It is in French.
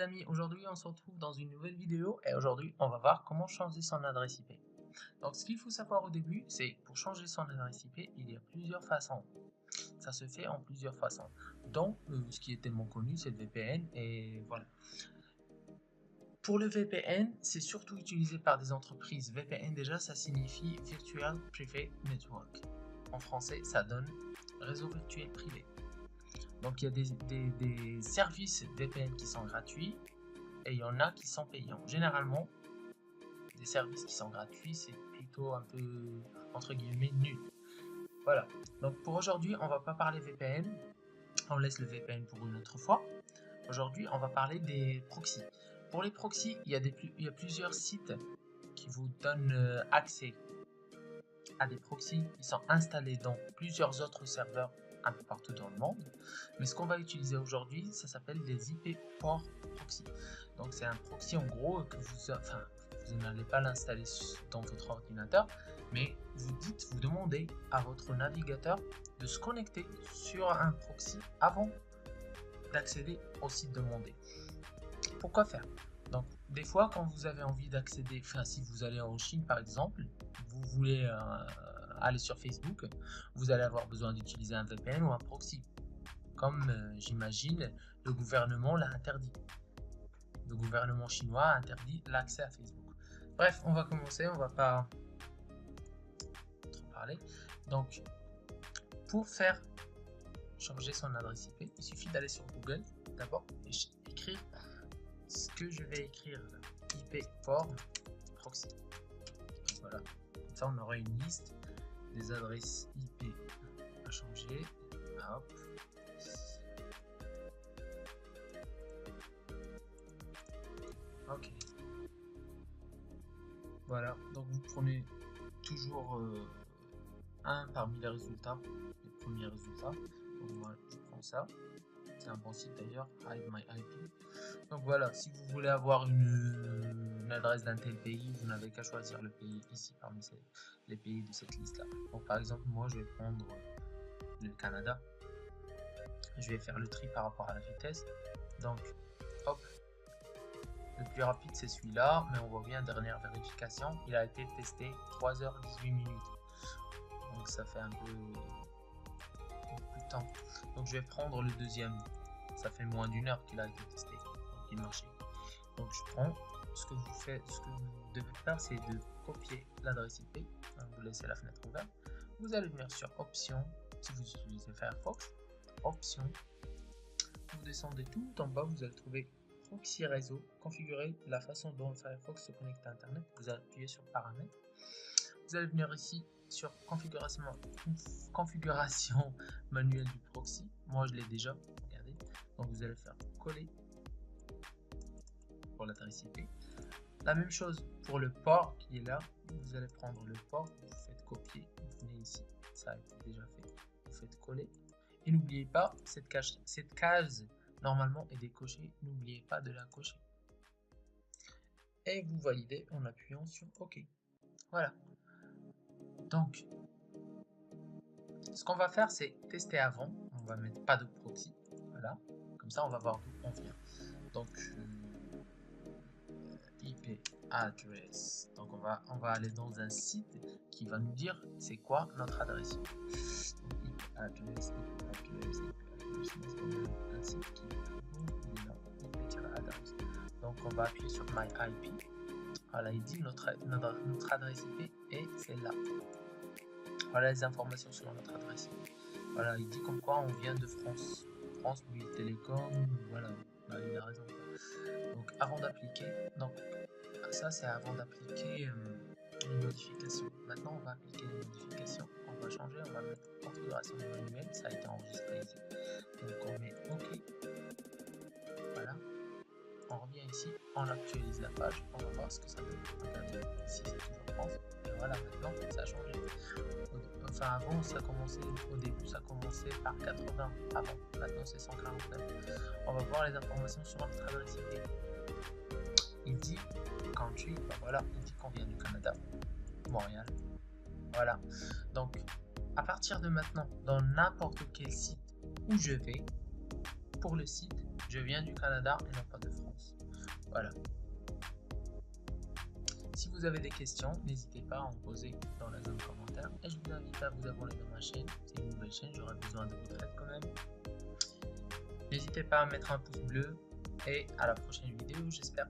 amis, aujourd'hui on se retrouve dans une nouvelle vidéo et aujourd'hui on va voir comment changer son adresse IP. Donc ce qu'il faut savoir au début, c'est pour changer son adresse IP, il y a plusieurs façons. Ça se fait en plusieurs façons. Donc ce qui est tellement connu, c'est le VPN et voilà. Pour le VPN, c'est surtout utilisé par des entreprises. VPN déjà, ça signifie Virtual Private Network. En français, ça donne réseau virtuel privé. Donc il y a des services VPN qui sont gratuits et il y en a qui sont payants. Généralement, des services qui sont gratuits, c'est plutôt un peu, entre guillemets, nul. Voilà. Donc pour aujourd'hui, on va pas parler VPN. On laisse le VPN pour une autre fois. Aujourd'hui, on va parler des proxys. Pour les proxys, il y a plusieurs sites qui vous donnent accès à des proxys qui sont installés dans plusieurs autres serveurs un peu partout dans le monde. Mais ce qu'on va utiliser aujourd'hui, ça s'appelle des IP port proxy. Donc c'est un proxy en gros que vous n'allez pas l'installer dans votre ordinateur, mais vous demandez à votre navigateur de se connecter sur un proxy avant d'accéder au site demandé. Pourquoi faire? Donc des fois quand vous avez envie d'accéder, si vous allez en Chine par exemple, vous voulez aller sur Facebook, vous allez avoir besoin d'utiliser un VPN ou un proxy. Comme j'imagine, le gouvernement l'a interdit. Le gouvernement chinois a interdit l'accès à Facebook. Bref, on va commencer, on va pas trop parler. Donc, pour faire changer son adresse IP, il suffit d'aller sur Google d'abord et écrire ce que je vais écrire là, IP port proxy. Voilà, comme ça on aura une liste des adresses IP à changer. Hop. Ok. Voilà, donc vous prenez toujours un parmi les résultats, les premiers résultats. Donc moi je prends ça. C'est un bon site d'ailleurs, Hide My IP. Donc voilà, si vous voulez avoir une adresse d'un tel pays, vous n'avez qu'à choisir le pays ici parmi les pays de cette liste là. Donc par exemple, moi je vais prendre le Canada. Je vais faire le tri par rapport à la vitesse. Donc hop, le plus rapide c'est celui-là, mais on voit bien dernière vérification, il a été testé 3h18. Donc ça fait un peu plus de temps. Donc je vais prendre le deuxième. Ça fait moins d'une heure qu'il a été testé, donc il marchait. Donc je prends, ce que vous devez faire, c'est de copier l'adresse IP. Vous laissez la fenêtre ouverte. Vous allez venir sur Options, si vous utilisez Firefox, Options. Vous descendez tout en bas, vous allez trouver Proxy réseau, configurer la façon dont Firefox se connecte à Internet. Vous allez appuyer sur Paramètres. Vous allez venir ici sur configuration manuelle du proxy. Moi je l'ai déjà, regardez. Donc vous allez faire coller pour l'adresse IP. La même chose pour le port qui est là. Vous allez prendre le port, vous faites copier, vous venez ici, ça a été déjà fait. Vous faites coller. Et n'oubliez pas, cette case normalement est décochée, n'oubliez pas de la cocher. Et vous validez en appuyant sur OK. Voilà. Donc, ce qu'on va faire, c'est tester avant. On va mettre pas de proxy. Voilà. Comme ça, on va voir d'où on vient. Donc, IP address. Donc, on va aller dans un site qui va nous dire c'est quoi notre adresse. Donc, IP address, un site qui est là, IP-adresse. Donc, on va appuyer sur My IP. Voilà, il dit notre adresse IP est celle-là. Voilà les informations sur notre adresse IP. Voilà, il dit comme quoi on vient de France. France Bouygues Télécom, voilà, bah, il a raison. Donc avant d'appliquer, donc ça c'est avant d'appliquer les modifications. Maintenant on va appliquer les modifications, on va changer, on va mettre configuration manuelle, ça a été enregistré ici. Donc on met OK. Voilà. On revient ici, on actualise la page, on va voir ce que ça donne. Regardez, ici c'est toujours France, et voilà, maintenant ça a changé. Enfin avant ça commençait, au début ça commençait par 80 avant, maintenant c'est 149. On va voir les informations sur notre adresse IP. Il dit country, ben voilà, il dit qu'on vient du Canada, Montréal. Voilà, donc à partir de maintenant, dans n'importe quel site où je vais, pour le site, je viens du Canada et non pas de France. Voilà. Si vous avez des questions, n'hésitez pas à en poser dans la zone commentaire et je vous invite à vous abonner dans ma chaîne. C'est une nouvelle chaîne, j'aurai besoin de votre aide quand même. N'hésitez pas à mettre un pouce bleu et à la prochaine vidéo, j'espère.